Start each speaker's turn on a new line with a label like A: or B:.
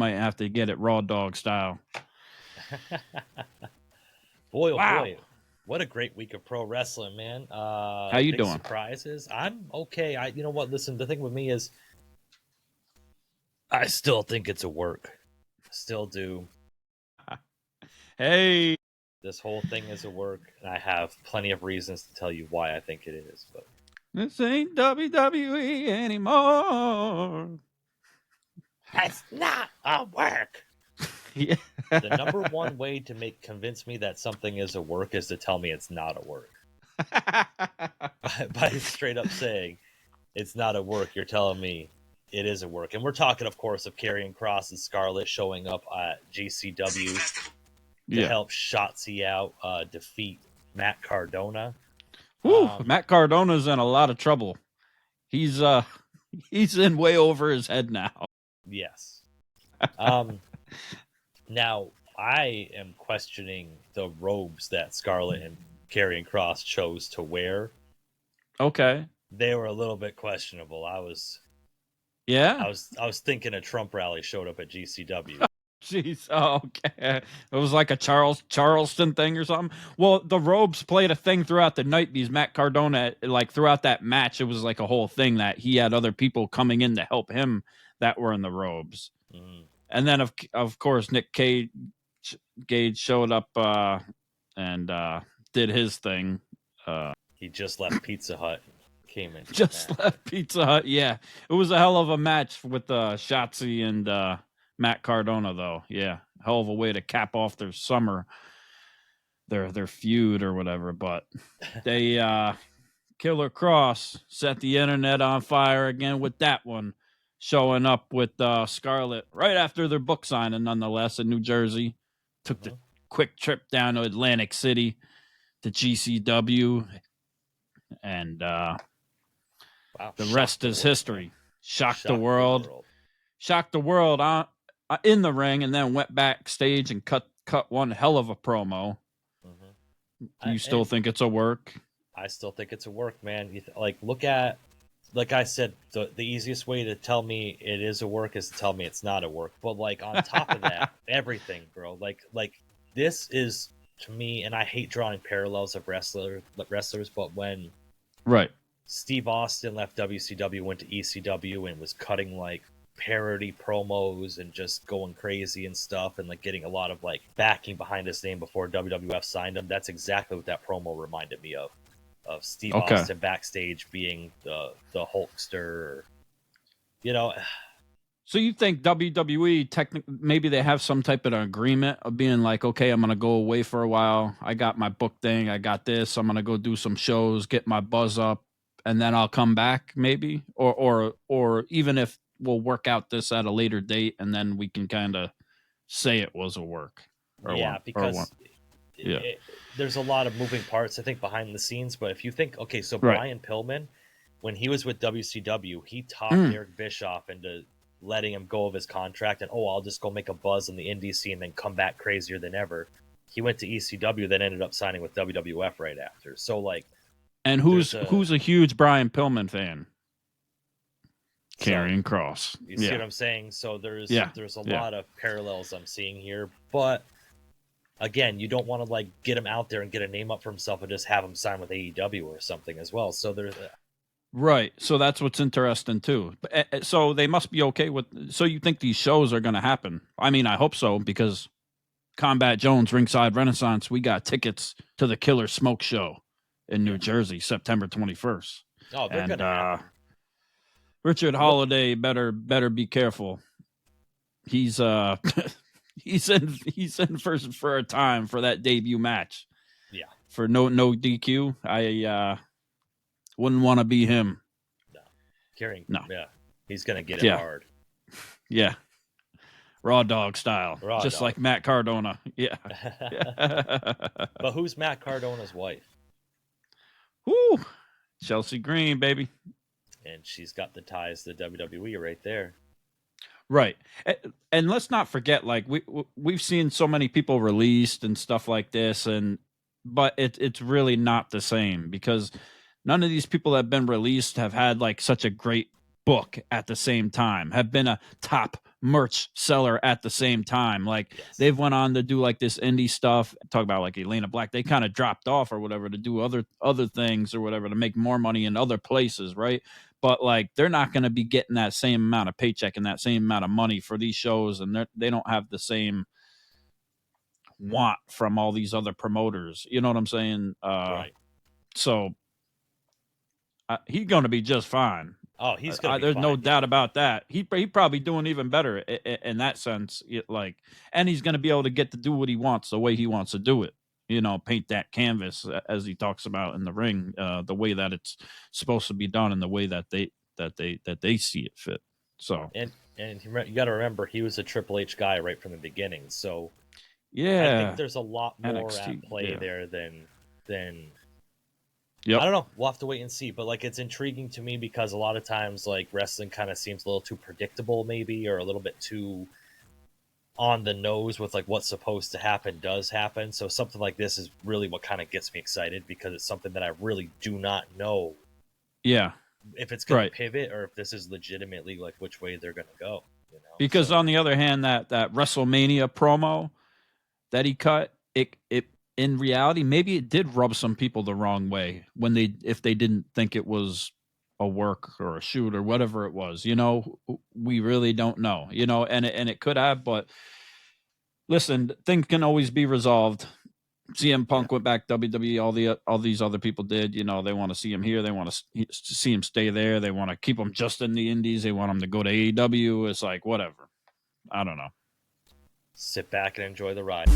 A: might have to get it raw dog style.
B: Boy, oh
A: Wow.
B: boy. What a great week of pro wrestling, man.
A: How you
B: big
A: doing?
B: Surprises. I'm okay. You know what? Listen, the thing with me is I still think it's a work. Still do.
A: Hey.
B: This whole thing is a work, and I have plenty of reasons to tell you why I think it is. But
A: This ain't WWE anymore.
B: it's not a work.
A: Yeah.
B: The number one way to convince me that something is a work is to tell me it's not a work. By straight up saying it's not a work, you're telling me it is a work. And we're talking, of course, of Karrion Kross and Scarlett showing up at GCW to help Shotzi out, defeat Matt Cardona.
A: Whew, Matt Cardona's in a lot of trouble. He's in way over his head now.
B: Yes. Now, I am questioning the robes that Scarlett and Karrion Kross chose to wear.
A: Okay.
B: They were a little bit questionable. I was thinking a Trump rally showed up at GCW.
A: Jeez, okay. It was like a Charleston thing or something. Well, the robes played a thing throughout the night. These Matt Cardona, like throughout that match, it was like a whole thing that he had other people coming in to help him that were in the robes. Mm. And then of course Nick Gage showed up and did his thing.
B: He just left Pizza Hut. Came in.
A: Left Pizza Hut. Yeah, it was a hell of a match with Shotzi and Matt Cardona, though. Yeah, hell of a way to cap off their summer, their feud or whatever. But they Killer Kross set the internet on fire again with that one, showing up with Scarlett right after their book signing, nonetheless, in New Jersey. Took the quick trip down to Atlantic City to GCW, and the rest is history. Shocked the world. Shocked the world in the ring, and then went backstage and cut one hell of a promo. Do you still think it's a work?
B: I still think it's a work, man. Look at, like I said, the easiest way to tell me it is a work is to tell me it's not a work. But on top of that, everything, bro. Like this is, to me, and I hate drawing parallels of wrestlers, but when Steve Austin left WCW, went to ECW, and was cutting parody promos and just going crazy and stuff, and like getting a lot of like backing behind his name before WWF signed him. That's exactly what that promo reminded me of Steve Austin backstage being the Hulkster, you know.
A: So you think WWE technically maybe they have some type of agreement of being like, okay, I'm gonna go away for a while. I got my book thing. I got this. I'm gonna go do some shows, get my buzz up, and then I'll come back, maybe, or even if we'll work out this at a later date, and then we can kind of say it was a work.
B: Because there's a lot of moving parts, I think, behind the scenes. But if you think, okay, so Brian Pillman, when he was with WCW, he talked Eric Bischoff into letting him go of his contract, and I'll just go make a buzz in the indie scene and then come back crazier than ever. He went to ECW, then ended up signing with WWF right after. So like,
A: and who's a huge Brian Pillman fan? Karrion Kross.
B: You see what I'm saying? So there's a lot of parallels I'm seeing here, but again, you don't want to like get him out there and get a name up for himself and just have him sign with AEW or something as well. So there's
A: right. So that's what's interesting too. So they must be okay with. So you think these shows are going to happen? I mean, I hope so, because Combat Jones, Ringside Renaissance, we got tickets to the Killer Smoke Show in New Jersey, September 21st.
B: Oh, they're going to happen.
A: Richard Holiday better be careful. He's he's in for a time for that debut match.
B: Yeah.
A: For no DQ. I wouldn't want to be him.
B: No. Karrion.
A: No.
B: Yeah. He's gonna get it hard.
A: Yeah. Raw dog style. Just like Matt Cardona. Yeah.
B: But who's Matt Cardona's wife?
A: Whoo. Chelsea Green, baby.
B: And she's got the ties to WWE right there.
A: Right. And let's not forget, like, we've seen so many people released and stuff like this, but it's really not the same, because none of these people that have been released have had like such a great book at the same time, have been a top merch seller at the same time. Like
B: Yes.
A: they've went on to do like this indie stuff, talk about like Elena Black. They kind of dropped off or whatever to do other things or whatever to make more money in other places, right? But like they're not going to be getting that same amount of paycheck and that same amount of money for these shows, and they don't have the same want from all these other promoters. You know what I'm saying?
B: Right.
A: So he's going to be just fine.
B: Oh, he's gonna be
A: there's
B: fine.
A: no doubt about that. He probably doing even better in that sense. Like, and he's going to be able to get to do what he wants the way he wants to do it. You know, paint that canvas as he talks about in the ring, the way that it's supposed to be done, and the way that they see it fit. So
B: and you got to remember, he was a Triple H guy right from the beginning. So
A: yeah,
B: I think there's a lot more
A: NXT,
B: at play there than.
A: Yep.
B: I don't know. We'll have to wait and see. But like, it's intriguing to me because a lot of times, like, wrestling kind of seems a little too predictable, maybe, or a little bit too on the nose with like what's supposed to happen does happen. So something like this is really what kind of gets me excited because it's something that I really do not know.
A: Yeah.
B: If it's going to pivot or if this is legitimately like which way they're going to go. You know?
A: Because on the other hand, that WrestleMania promo that he cut, it in reality, maybe it did rub some people the wrong way if they didn't think it was a work or a shoot or whatever it was. You know, we really don't know. You know, and it could have, but listen, things can always be resolved. CM Punk went back WWE. All these other people did. You know, they want to see him here. They want to see him stay there. They want to keep him just in the Indies. They want him to go to AEW. It's like whatever. I don't know.
B: Sit back and enjoy the ride.